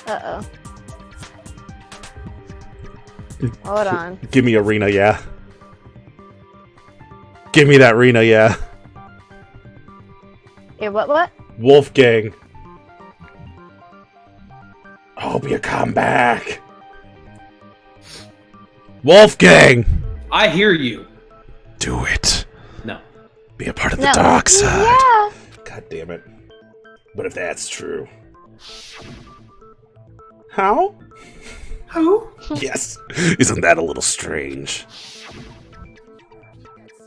Uh-oh. Hold on. Give me Arena, yeah. Give me that Rena, yeah. Yeah, what? Wolfgang. I hope you come back. Wolfgang! I hear you. Do it. No. Be a part of the dark side. Yeah. God damn it. But if that's true. How? Who? Yes. Isn't that a little strange?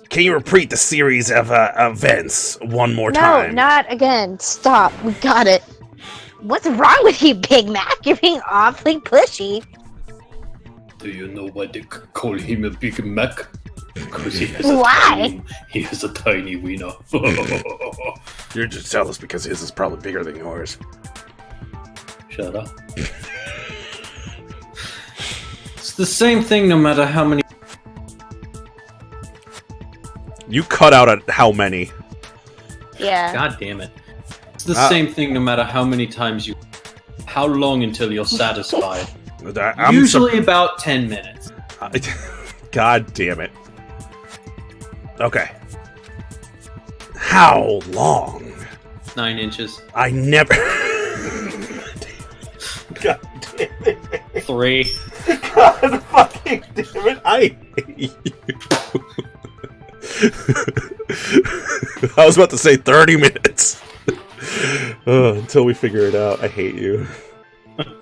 Can you repeat the series of events one more time? No, not again. Stop. We got it. What's wrong with you, Big Mac? You're being awfully pushy. Do you know why they call him a Big Mac? Because he has a tiny wiener. You're just jealous because his is probably bigger than yours. Shut up. It's the same thing no matter how many... You cut out at how many? Yeah. God damn it. It's the same thing no matter how many times you... How long until you're satisfied? Usually about 10 minutes. God damn it. Okay. How long? 9 inches. I never... God damn it. 3. God fucking damn it. I hate you. I was about to say 30 minutes. Until we figure it out. I hate you.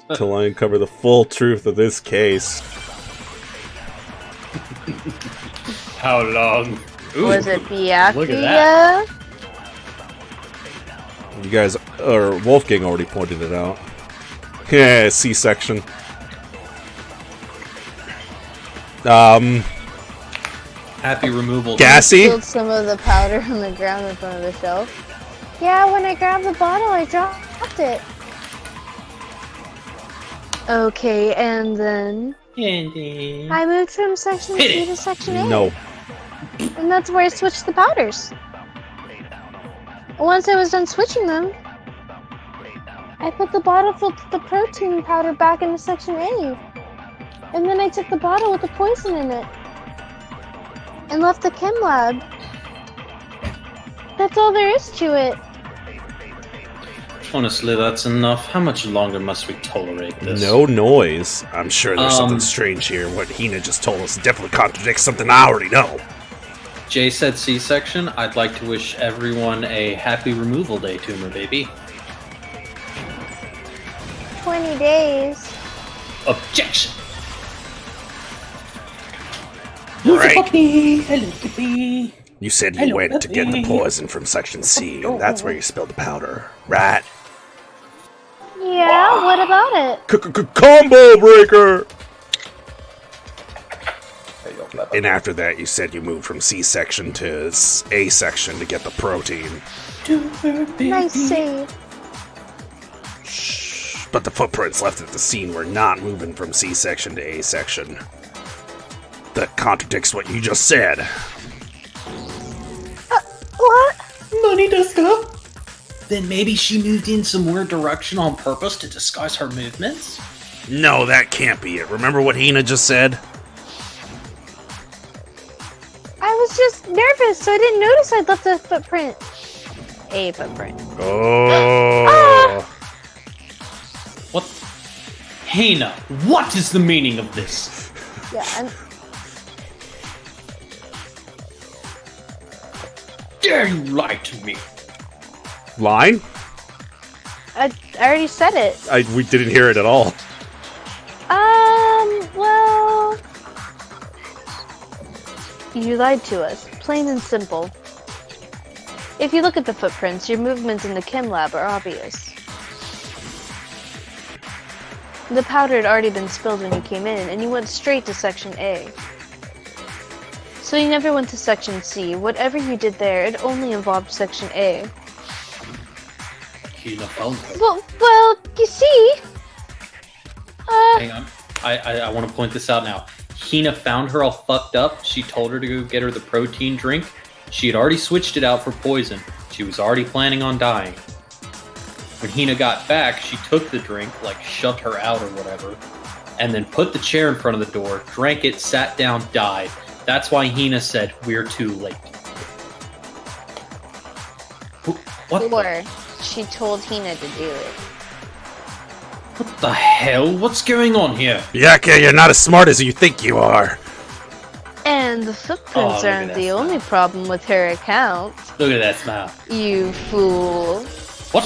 Until I uncover the full truth of this case. How long? Ooh, Was it Biakia? look at that. You guys, or Wolfgang already pointed it out. Yeah, C-section. Happy removal. Gassy? Spilled some of the powder on the ground in front of the shelf. Yeah, when I grabbed the bottle, I dropped it. Okay, and then I moved from section C to section A. No. And that's where I switched the powders. Once I was done switching them, I put the bottle filled with the protein powder back into section A. And then I took the bottle with the poison in it and left the chem lab. That's all there is to it. Honestly, that's enough. How much longer must we tolerate this? No noise. I'm sure there's something strange here. What Hina just told us definitely contradicts something I already know. Jay said C-section. I'd like to wish everyone a happy removal day, tumor baby. 20 days. Objection! Right. Hello, You said you went to get the poison from section C, and that's where you spilled the powder, right? Yeah, what about it? Combo breaker! And after that, you said you moved from C section to A section to get the protein. Nice save. Shh. But the footprints left at the scene were not moving from C section to A section. That contradicts what you just said. What? Money does go. Then maybe she moved in some weird direction on purpose to disguise her movements? No, that can't be it. Remember what Hina just said? I was just nervous, so I didn't notice I'd left a footprint. A footprint. Oh. What? Hina, what is the meaning of this? Yeah, and Dare you lie to me? Line? I already said it. We didn't hear it at all. Well... You lied to us, plain and simple. If you look at the footprints, your movements in the chem lab are obvious. The powder had already been spilled when you came in, and you went straight to section A. So you never went to section C. Whatever you did there, it only involved section A. Hina found her. Well, you see... Hang on. I want to point this out now. Hina found her all fucked up. She told her to go get her the protein drink. She had already switched it out for poison. She was already planning on dying. When Hina got back, she took the drink, like shut her out or whatever, and then put the chair in front of the door, drank it, sat down, died. That's why Hina said, "We're too late." What? Or she told Hina to do it. What the hell? What's going on here? Yaka, you're not as smart as you think you are. And the footprints look at aren't that the smile. only problem with her account. Look at that smile. You fool. What?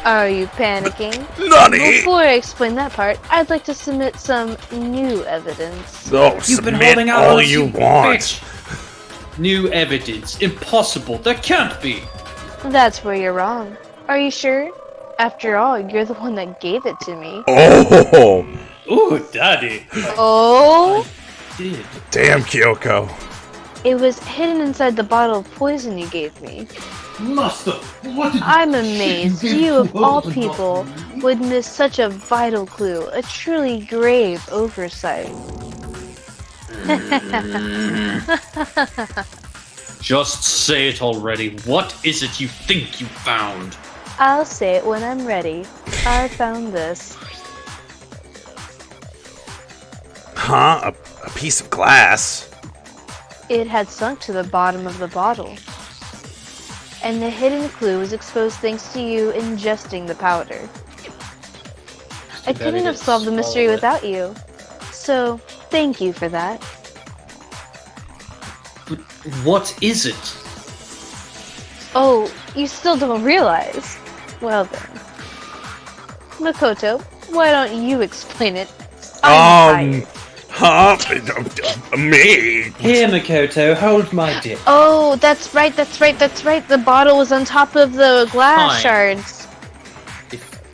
Are you panicking? Nani? Before I explain that part, I'd like to submit some new evidence. Oh, You've been submit holding out all on us, you want. bitch. New evidence. Impossible. There can't be. That's where you're wrong. Are you sure? After all, you're the one that gave it to me. Oh, Ooh, daddy. Oh? Did. damn, Kyoko. It was hidden inside the bottle of poison you gave me. Master, what did I'm amazed you, of all people, would miss such a vital clue. A truly grave oversight. Just say it already. What is it you think you found? I'll say it when I'm ready. I found this. Huh? A piece of glass? It had sunk to the bottom of the bottle. And the hidden clue was exposed thanks to you ingesting the powder. I bad couldn't he have didn't solved the mystery swallow it. without you. So, thank you for that. But what is it? Oh, you still don't realize? Well then. Makoto, why don't you explain it? I'm tired. Huh? Me? Here, Makoto, hold my dick. Oh, that's right. The bottle was on top of the glass Fine. shards.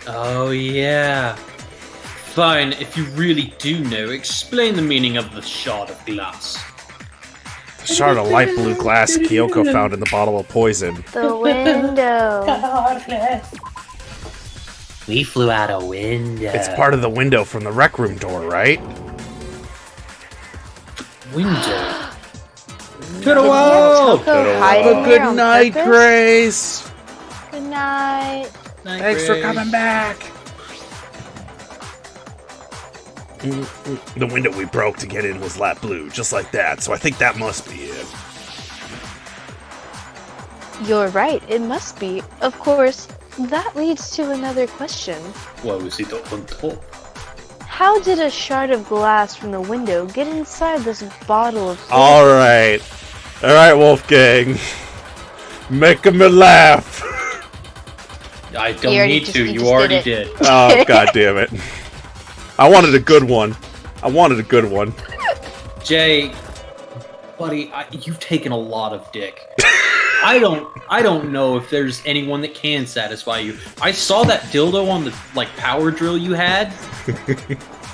Oh, yeah. Fine, if you really do know, explain the meaning of the shard of glass. The shard of light blue glass Kyoko found in the bottle of poison. The window. We flew out a window. It's part of the window from the rec room door, right? window. Good hiding here on night, purpose? Grace. Good night. Thanks for coming back. The window we broke to get in was light blue, just like that, so I think that must be it. You're right, it must be. Of course, that leads to another question. What was it up on top? How did a shard of glass from the window get inside this bottle of Alright, Wolfgang. Making me laugh. I don't already need just- to, you you just already did did. Oh, god damn it. I wanted a good one. Jay, buddy, you've taken a lot of dick. I don't know if there's anyone that can satisfy you. I saw that dildo on the power drill you had.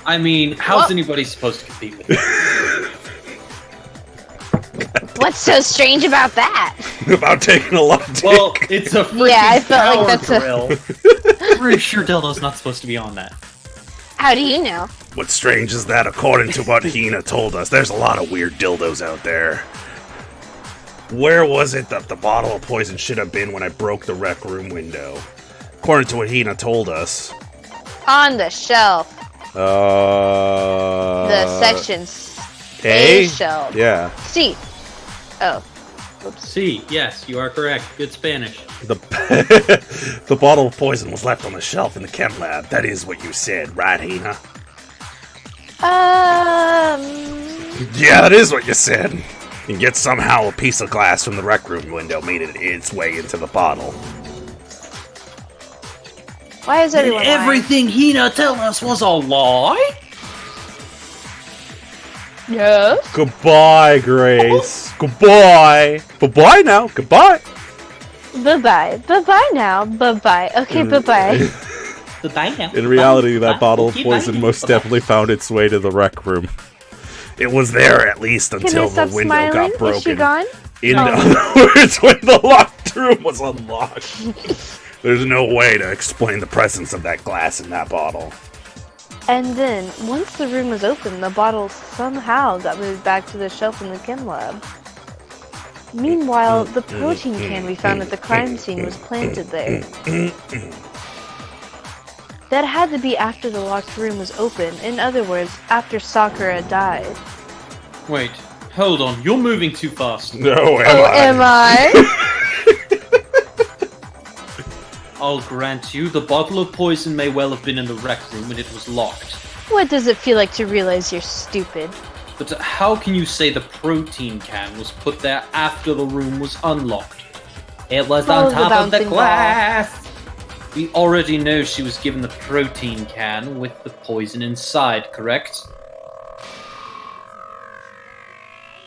I mean, how's anybody supposed to compete with that? What's so strange about that? About taking a lot of dick. Well, it's a freaking Yeah, I felt like power that's drill. Pretty sure dildo's not supposed to be on that. How do you know? What's strange is that, according to what Hina told us, there's a lot of weird dildos out there. Where was it that the bottle of poison should have been when I broke the rec room window? According to what Hina told us. On the shelf. The section A shelf. Yeah. C. Oh. Oops. C, yes, you are correct. Good Spanish. The bottle of poison was left on the shelf in the chem lab. That is what you said, right, Hina? Yeah, that is what you said. And yet somehow a piece of glass from the rec room window made it its way into the bottle. Why is everyone lying? Everything Hina told us was a lie? Yes. Goodbye, Grace. Goodbye. Bye-bye now. Goodbye. Bye-bye. Bye-bye now. Bye-bye. Okay, bye-bye. Goodbye now. In reality, that bottle of Okay, poison bye. most definitely found its way to the rec room. It was there at least Can I until the stop window smiling? got Is she broken. gone? In other words, when the locked room was unlocked. There's no way to explain the presence of that glass in that bottle. And then, once the room was open, the bottle somehow got moved back to the shelf in the chem lab. Meanwhile, the protein can we found at the crime scene was planted there. That had to be after the locked room was open. In other words, after Sakura died. Wait, hold on. You're moving too fast. No, Am I? I'll grant you, the bottle of poison may well have been in the rec room when it was locked. What does it feel like to realize you're stupid? But how can you say the protein can was put there after the room was unlocked? It was Follow on the top of the bouncing glass! We already know she was given the protein can with the poison inside, correct?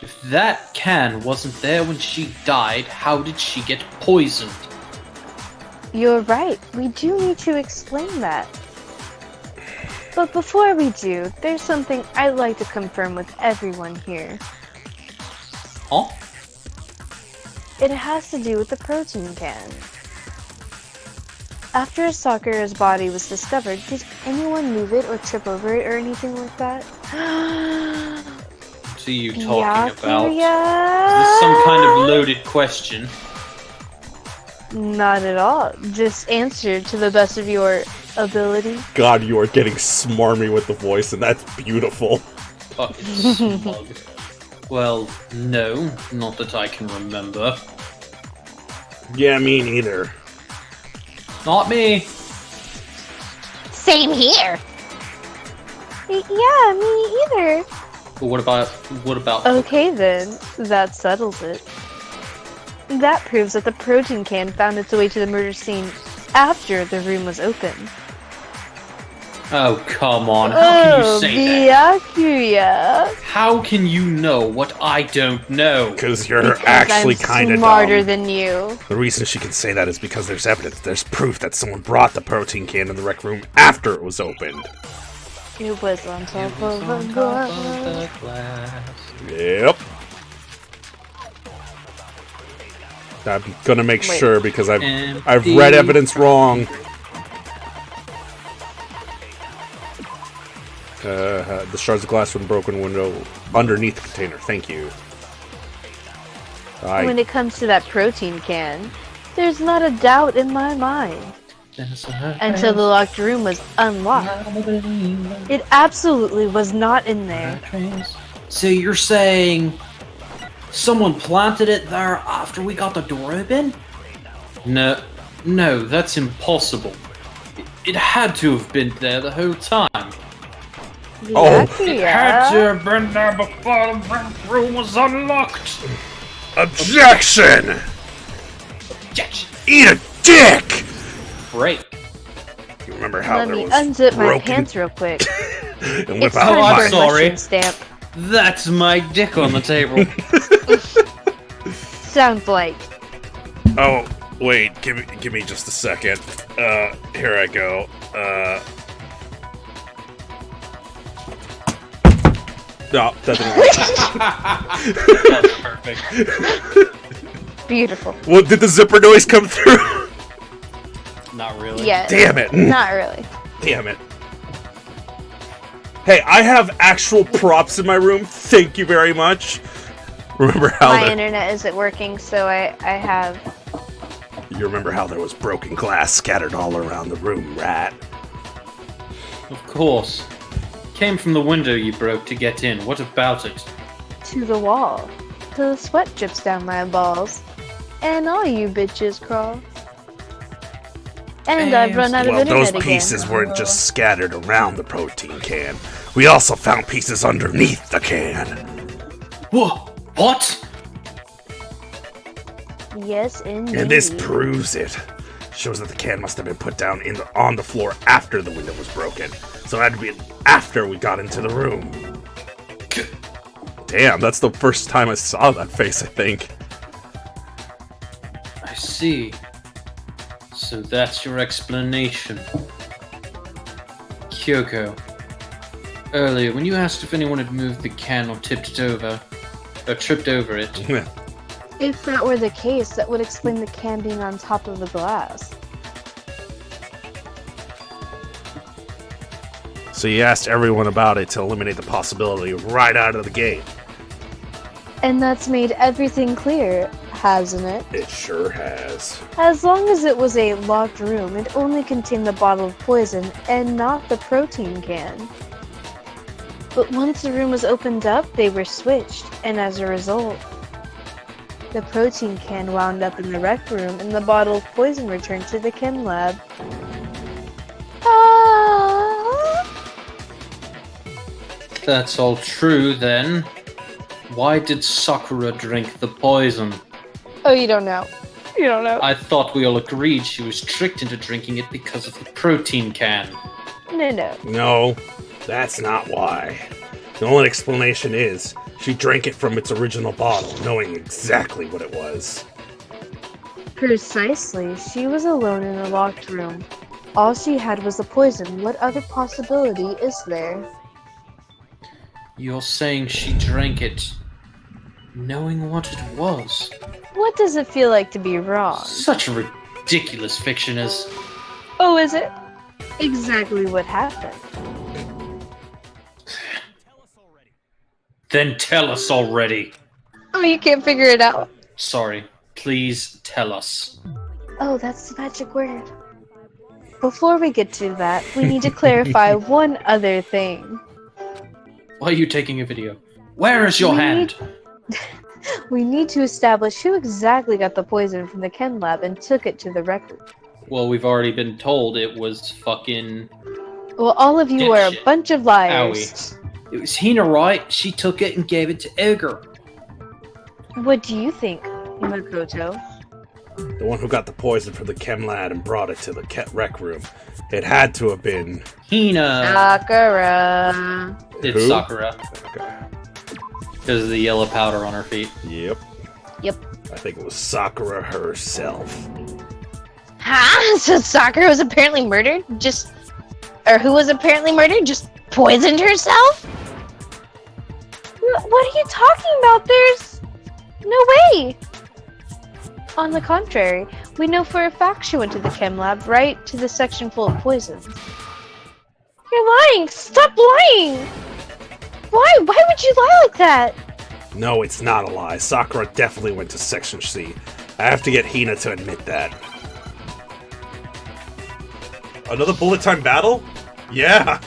If that can wasn't there when she died, how did she get poisoned? You're right. We do need to explain that. But before we do, there's something I'd like to confirm with everyone here. Huh? It has to do with the protein can. After Sakura's body was discovered, did anyone move it or trip over it or anything like that? What are you talking about? Is Byakuya? this some kind of loaded question? Not at all. Just answer to the best of your ability. God, you are getting smarmy with the voice, and that's beautiful. Fucking smug. Well, no, not that I can remember. Yeah, me neither. Not me. Same here. Yeah, me either. But what about? Okay then, that settles it. That proves that the protein can found its way to the murder scene after the room was open. Oh, come on. How can you say that? Byakuya. How can you know what I don't know? Because you're Because actually I'm kind of smarter dumb. than you. The reason she can say that is because there's evidence. There's proof that someone brought the protein can in the rec room after it was opened. It was on top of a glass. Yep. I'm gonna make Wait. sure because I've Empty. read evidence wrong. The shards of glass from the broken window underneath the container. Thank you. When it comes to that protein can, there's not a doubt in my mind. Until the locked room was unlocked. It absolutely was not in there. So you're saying someone planted it there after we got the door open? No, that's impossible. It had to have been there the whole time. Oh. It had to have been there before the room was unlocked. Objection! Objection. Eat a dick! Break. You remember how Let there me was unzip my broken pants real quick. and whip It's out time I'm for a sorry. mushroom stamp. That's my dick on the table. Sounds like. Oh, wait, give me just a second. Here I go. No, that didn't work. That's perfect. Beautiful. Well, did the zipper noise come through? Not really. Yeah. Damn it. Not really. Damn it. Hey, I have actual props in my room. Thank you very much. Remember how My internet isn't working, so I have. You remember how there was broken glass scattered all around the room, right? Of course. Came from the window you broke to get in. What about it? To the wall. Till the sweat drips down my balls. And all you bitches crawl. And I've run out of Well, internet those pieces again. weren't just scattered around the protein can. We also found pieces underneath the can. Whoa! What? Yes, indeed. And this proves it. Shows that the can must have been put down on the floor after the window was broken. So it had to be after we got into the room. Damn, that's the first time I saw that face, I think. I see. So that's your explanation. Kyoko. Earlier, when you asked if anyone had moved the can or tripped over it, If that were the case, that would explain the can being on top of the glass. So you asked everyone about it to eliminate the possibility right out of the gate. And that's made everything clear. hasn't it? It sure has. As long as it was a locked room, it only contained the bottle of poison and not the protein can. But once the room was opened up, they were switched, and as a result, the protein can wound up in the rec room and the bottle of poison returned to the chem lab. That's all true, then. Why did Sakura drink the poison? Oh, you don't know. You don't know. I thought we all agreed she was tricked into drinking it because of the protein can. No. No, that's not why. The only explanation is she drank it from its original bottle, knowing exactly what it was. Precisely. She was alone in a locked room. All she had was the poison. What other possibility is there? You're saying she drank it knowing what it was? What does it feel like to be wrong? Such a ridiculous fiction is... Oh, is it? Exactly what happened. Then tell us already. Oh, you can't figure it out? Sorry. Please tell us. Oh, that's the magic word. Before we get to that, we need to clarify one other thing. Why are you taking a video? Where is your hand? We need to establish who exactly got the poison from the chem lab and took it to the record. Well, we've already been told it was fucking... Well, all of you are a Dipshit. bunch of liars. It was Hina, right? She took it and gave it to Edgar. What do you think, Makoto? The one who got the poison from the chem lab and brought it to the rec room. It had to have been... Hina! Sakura. It's Who? Sakura. Okay. Because of the yellow powder on her feet. Yep. Yep. I think it was Sakura herself. Huh? So Sakura was apparently murdered? Or who was apparently murdered? Just poisoned herself? What are you talking about? There's no way. On the contrary, we know for a fact she went to the chem lab, right to the section full of poisons. You're lying! Stop lying! Why? Why would you lie like that? No, it's not a lie. Sakura definitely went to Section C. I have to get Hina to admit that. Another bullet time battle? Yeah!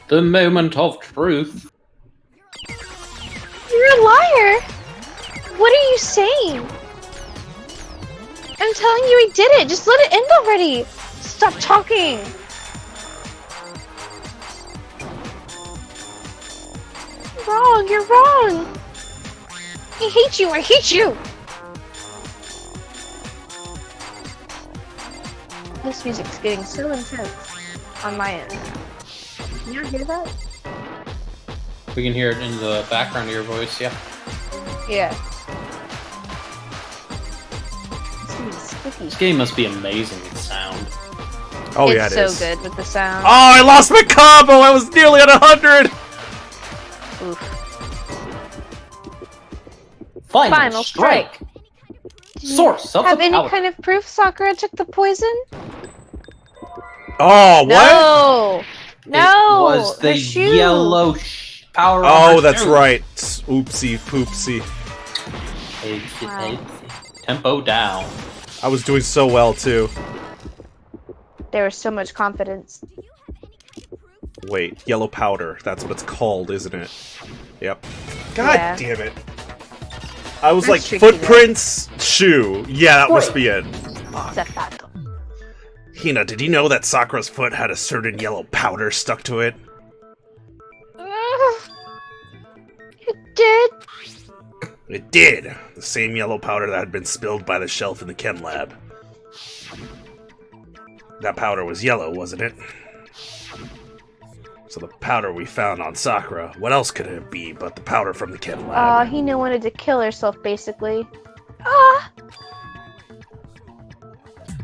The moment of truth. You're a liar! What are you saying? I'm telling you he did it! Just let it end already! Stop talking! Wrong, you're wrong! I hate you, I hate you! This music's getting so intense on my end. Can you hear that? We can hear it in the background of your voice, yeah. Yeah. This is spooky. This game must be amazing with sound. Oh it's yeah, it so is. good with the sound. Oh, I lost my combo! I was nearly at 100! Oof. Final strike! Source of Have the any powder. kind of proof Sakura took the poison? Oh, what? No! No! It was the her shoe. yellow power. Oh, that's right. Oopsie poopsie. Wow. Tempo down. I was doing so well, too. There was so much confidence. Wait, yellow powder. That's what it's called, isn't it? Yep. God Yeah. damn it. I was That's like, tricky, footprints, shoe. Yeah, that must be it. Zapato. Hina, did you know that Sakura's foot had a certain yellow powder stuck to it? You did? It did. The same yellow powder that had been spilled by the shelf in the chem lab. That powder was yellow, wasn't it? So the powder we found on Sakura, what else could it be but the powder from the chem lab? Hina wanted to kill herself, basically. Ah!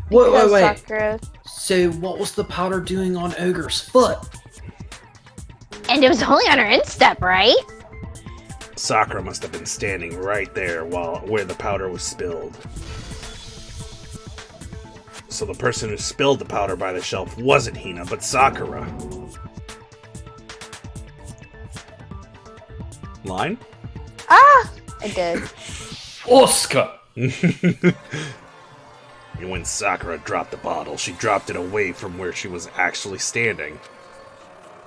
Wait. Sakura. So what was the powder doing on Ogre's foot? And it was only on her instep, right? Sakura must have been standing right there where the powder was spilled. So the person who spilled the powder by the shelf wasn't Hina, but Sakura. Line? Ah! I did. Oscar! And when Sakura dropped the bottle, she dropped it away from where she was actually standing,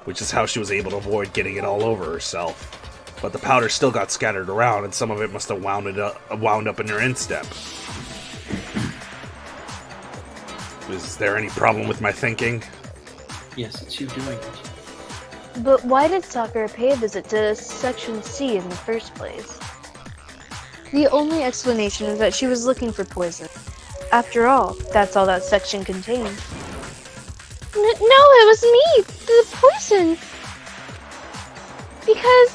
which is how she was able to avoid getting it all over herself. But the powder still got scattered around, and some of it must have wound up in her instep. Is there any problem with my thinking? Yes, it's you doing it. But why did Sakura pay a visit to Section C in the first place? The only explanation is that she was looking for poison. After all, that's all that section contained. No, it was me! The poison! Because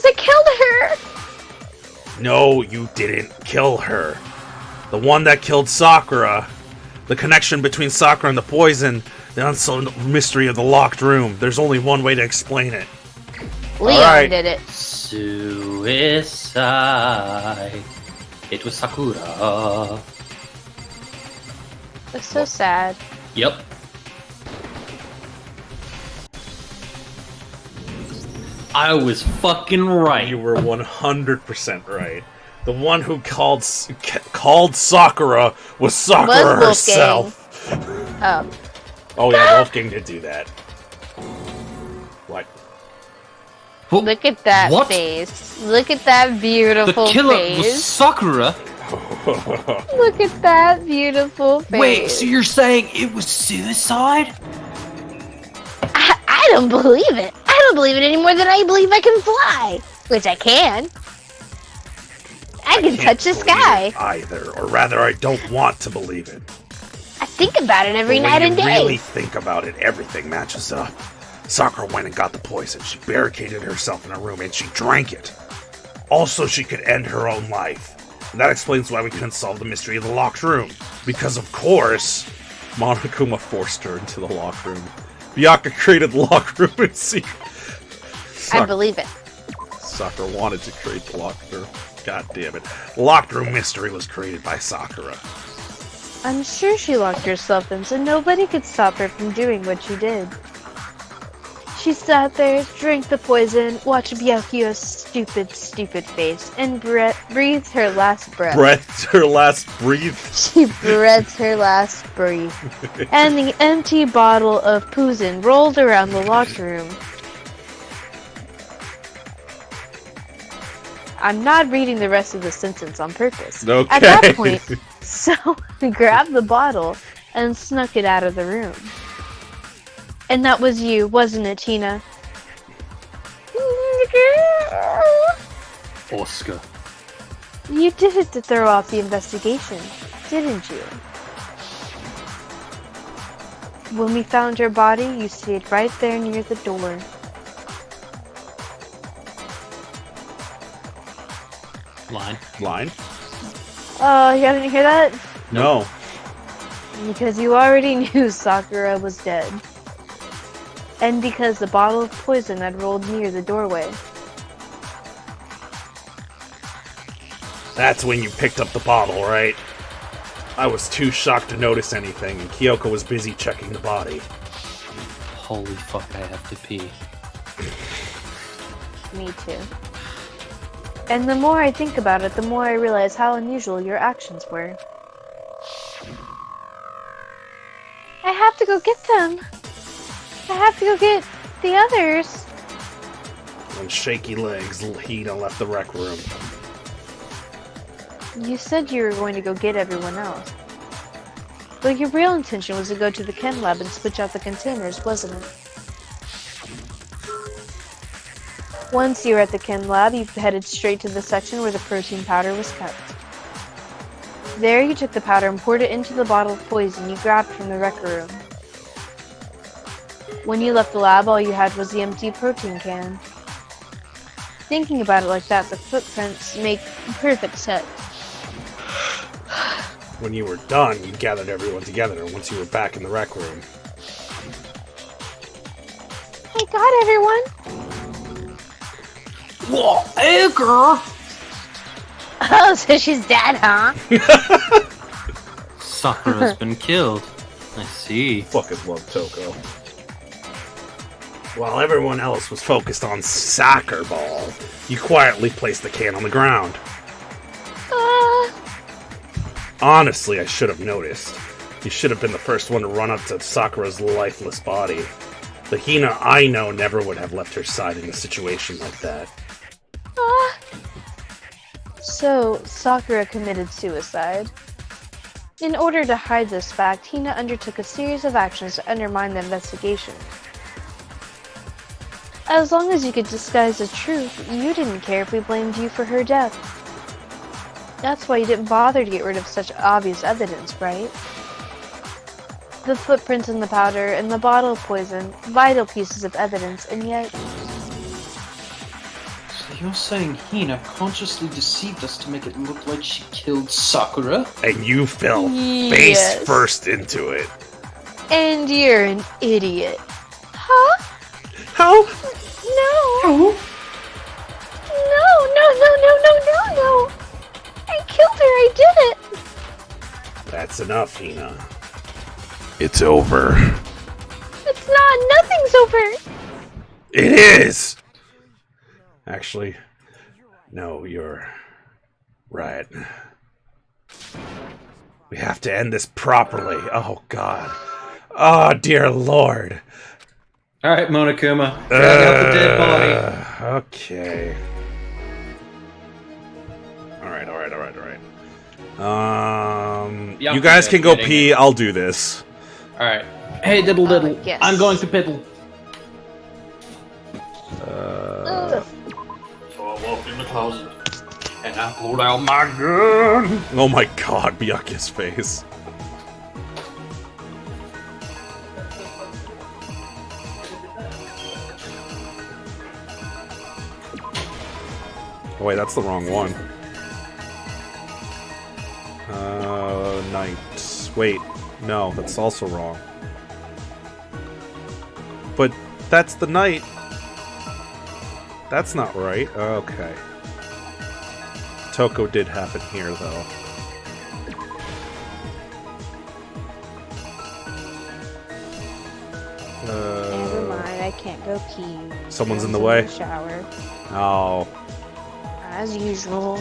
I killed her! No, you didn't kill her. The one that killed Sakura. The connection between Sakura and the poison. The unsolved mystery of the locked room. There's only one way to explain it. Leon did it. Suicide. It was Sakura. That's so sad. Yep. I was fucking right. You were 100% right. The one who called Sakura was Sakura herself. Oh. Oh yeah, Wolfgang did do that. What? Look at that What? face. Look at that beautiful The killer face. was Sakura? Look at that beautiful face. Wait, so you're saying it was suicide? I don't believe it. I don't believe it any more than I believe I can fly. Which I can. I can touch the sky. Either, or rather, I don't want to believe it. I think about it every But night when and you day. really think about it, everything matches up. Sakura went and got the poison. She barricaded herself in a room and she drank it. Also, she could end her own life. And that explains why we couldn't solve the mystery of the locked room. Because, of course, Monokuma forced her into the locked room. Byakuya created the locked room in secret. I believe it. Sakura wanted to create the locked room. God damn it. The locked room mystery was created by Sakura. I'm sure she locked herself in so nobody could stop her from doing what she did. She sat there, drank the poison, watched Byakuya's stupid face, and breathed her last breath. Breathed her last breath. She breathed her last breath. And the empty bottle of poison rolled around the locked room. I'm not reading the rest of the sentence on purpose. Okay. At that point, someone grabbed the bottle and snuck it out of the room. And that was you, wasn't it, Hina? Oscar. You did it to throw off the investigation, didn't you? When we found your body, you stayed right there near the door. Line? Oh, you didn't hear that? No. Because you already knew Sakura was dead. And because the bottle of poison had rolled near the doorway. That's when you picked up the bottle, right? I was too shocked to notice anything, and Kyoko was busy checking the body. Holy fuck, I have to pee. Me too. And the more I think about it, the more I realize how unusual your actions were. I have to go get them. I have to go get the others. On shaky legs, Hina left the rec room. You said you were going to go get everyone else. But your real intention was to go to the chem lab and switch out the containers, wasn't it? Once you were at the chem lab, you headed straight to the section where the protein powder was kept. There you took the powder and poured it into the bottle of poison you grabbed from the rec room. When you left the lab, all you had was the empty protein can. Thinking about it like that, the footprints make perfect sense. When you were done, you gathered everyone together once you were back in the rec room. I got everyone! Whoa, Edgar! Oh, so she's dead, huh? Sakura's been killed. I see. Fucking love Toko. While everyone else was focused on soccer ball, you quietly placed the can on the ground. Honestly, I should have noticed. You should have been the first one to run up to Sakura's lifeless body. The Hina I know never would have left her side in a situation like that. Ah. So, Sakura committed suicide. In order to hide this fact, Hina undertook a series of actions to undermine the investigation. As long as you could disguise the truth, you didn't care if we blamed you for her death. That's why you didn't bother to get rid of such obvious evidence, right? The footprints in the powder and the bottle of poison, vital pieces of evidence, and yet... So you're saying Hina consciously deceived us to make it look like she killed Sakura? And you fell Yes. face first into it. And you're an idiot. Huh? How? No! No! I killed her, I did it! That's enough, Hina. It's over. It's not, nothing's over! It is! Actually, no, you're right. We have to end this properly. Oh, God. Oh, dear Lord. Alright, Monokuma. Drag out the dead body. Okay. Alright. Yeah, you guys can go getting pee, it. I'll do this. Alright. Hey, diddle diddle. yes. I'm going to piddle. Ugh. So I walked in the closet, and I pulled out my gun. Oh my God, Byakuya's face. Oh wait, that's the wrong one. Night. Wait, no, that's also wrong. But that's the night. That's not right. Okay. Toko did happen here, though. Never mind, I can't go pee. Someone's in the I'm way? shower. Oh. As usual.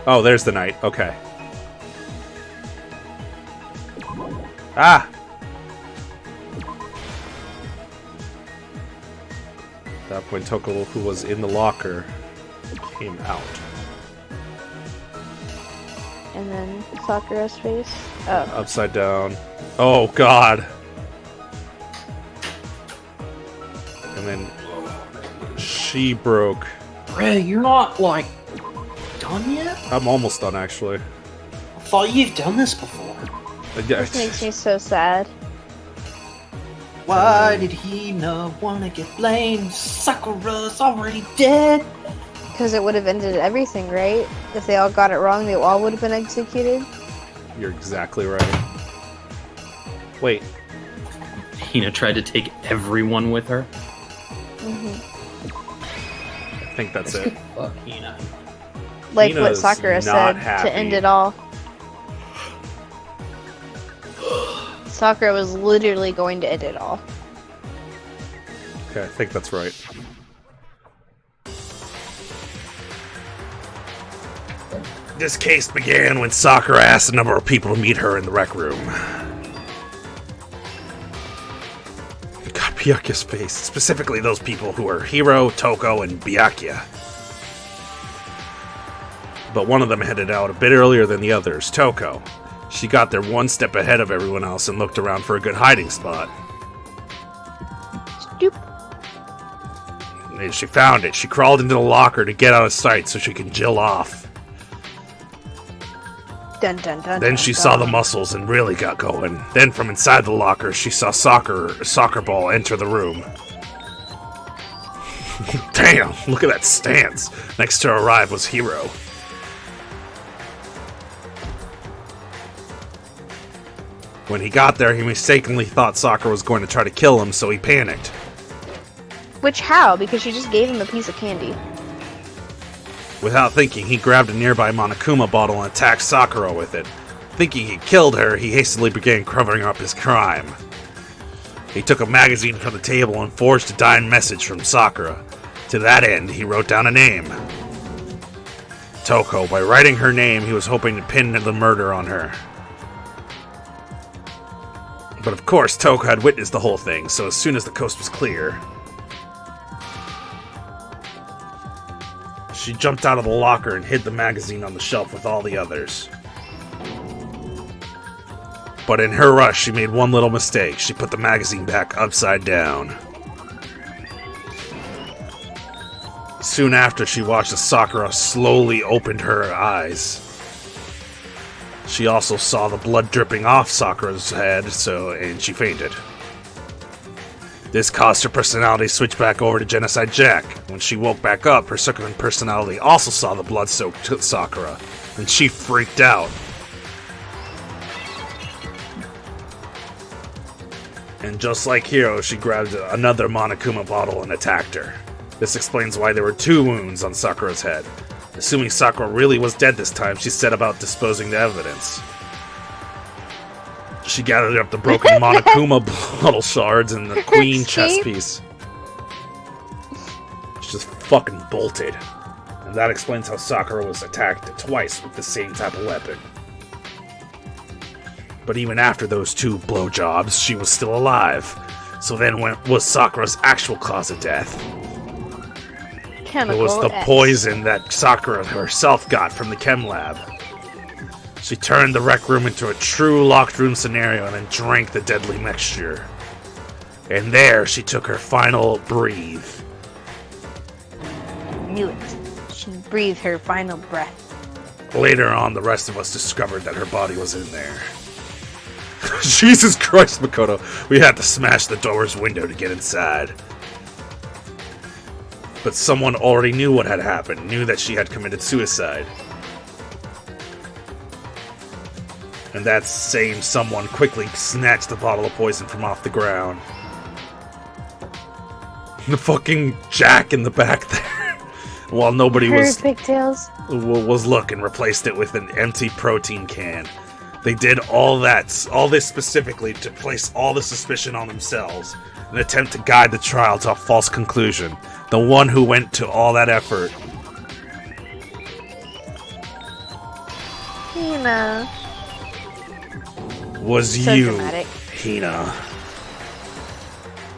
Oh, there's the knight. Okay. Ah! At that point, Toko, who was in the locker, came out. And then Sakura's face. Oh. Upside down. Oh, God! And then she broke. Ray, you're not, like, done yet? I'm almost done, actually. I thought you've done this before. This makes me so sad. Why did he not want to get blamed? Sakura's already dead. Because it would have ended everything, right? If they all got it wrong, they all would have been executed. You're exactly right. Wait. Hina tried to take everyone with her. I think that's it. Fuck Hina. Like what Hina's Sakura not said happy. to end it all. Sakura was literally going to end it all. Okay, I think that's right. This case began when Sakura asked a number of people to meet her in the rec room. God, Byakuya's face. Specifically those people who are Hiro, Toko, and Byakuya. But one of them headed out a bit earlier than the others, Toko. She got there one step ahead of everyone else and looked around for a good hiding spot. Stoop. And she found it. She crawled into the locker to get out of sight so she could jill off. Dun dun dun. Then dun, she dun. saw the muscles and really got going. Then from inside the locker, she saw soccer ball enter the room. Damn, look at that stance. Next to arrive was Hiro. When he got there, he mistakenly thought Sakura was going to try to kill him, so he panicked. Which how? Because she just gave him a piece of candy. Without thinking, he grabbed a nearby Monokuma bottle and attacked Sakura with it. Thinking he killed her, he hastily began covering up his crime. He took a magazine from the table and forged a dying message from Sakura. To that end, he wrote down a name. Toko. By writing her name, he was hoping to pin the murder on her. But of course, Toko had witnessed the whole thing, so as soon as the coast was clear, she jumped out of the locker and hid the magazine on the shelf with all the others. But in her rush, she made one little mistake. She put the magazine back upside down. Soon after, she watched as Sakura slowly opened her eyes. She also saw the blood dripping off Sakura's head, and she fainted. This caused her personality to switch back over to Genocide Jack. When she woke back up, her second personality also saw the blood-soaked Sakura, and she freaked out. And just like Hiro, she grabbed another Monokuma bottle and attacked her. This explains why there were 2 wounds on Sakura's head. Assuming Sakura really was dead this time, she set about disposing the evidence. She gathered up the broken Monokuma bottle shards and the queen chess piece. She just fucking bolted. And that explains how Sakura was attacked twice with the same type of weapon. But even after those 2 blowjobs, she was still alive. So then what was Sakura's actual cause of death? Chemical It was the X. poison that Sakura herself got from the chem lab. She turned the rec room into a true locked room scenario and then drank the deadly mixture. And there she took her final breathe. Knew it. She breathed her final breath. Later on, the rest of us discovered that her body was in there. Jesus Christ, Makoto. We had to smash the door's window to get inside. But someone already knew what had happened, knew that she had committed suicide. And that same someone quickly snatched the bottle of poison from off the ground. The fucking Jack in the back there. While nobody Her was pigtails. looking, replaced it with an empty protein can. They did all this specifically to place all the suspicion on themselves, an attempt to guide the trial to a false conclusion. The one who went to all that effort. Hina. Was So you, dramatic. Hina.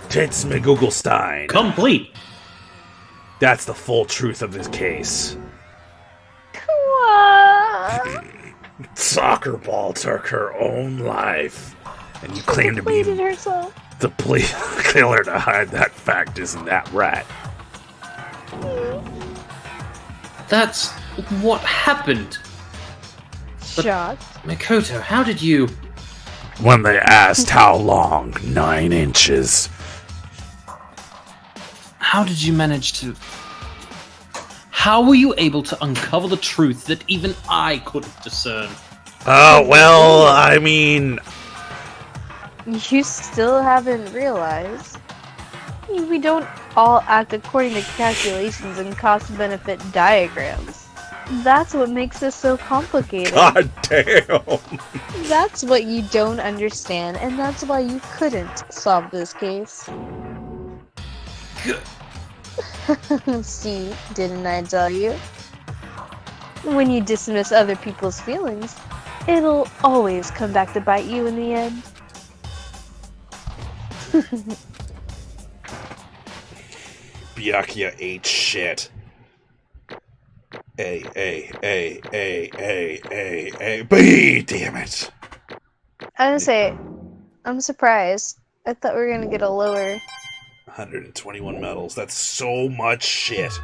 Tits McGooglestein. Complete. That's the full truth of this case. What? Soccer ball took her own life, and you claim to be Completed herself. the killer to hide that fact. Isn't that right? That's what happened. But- Shocked. Makoto, how did you... When they asked how long, 9 inches. How did you manage to... How were you able to uncover the truth that even I couldn't discern? Well, I mean... You still haven't realized. We don't all act according to calculations and cost-benefit diagrams. That's what makes this so complicated. God damn! That's what you don't understand, and that's why you couldn't solve this case. See, didn't I tell you? When you dismiss other people's feelings, it'll always come back to bite you in the end. Byakuya ate shit. A, B, damn it. I was gonna say, I'm surprised. I thought we were gonna get a lower. 121 medals. That's so much shit.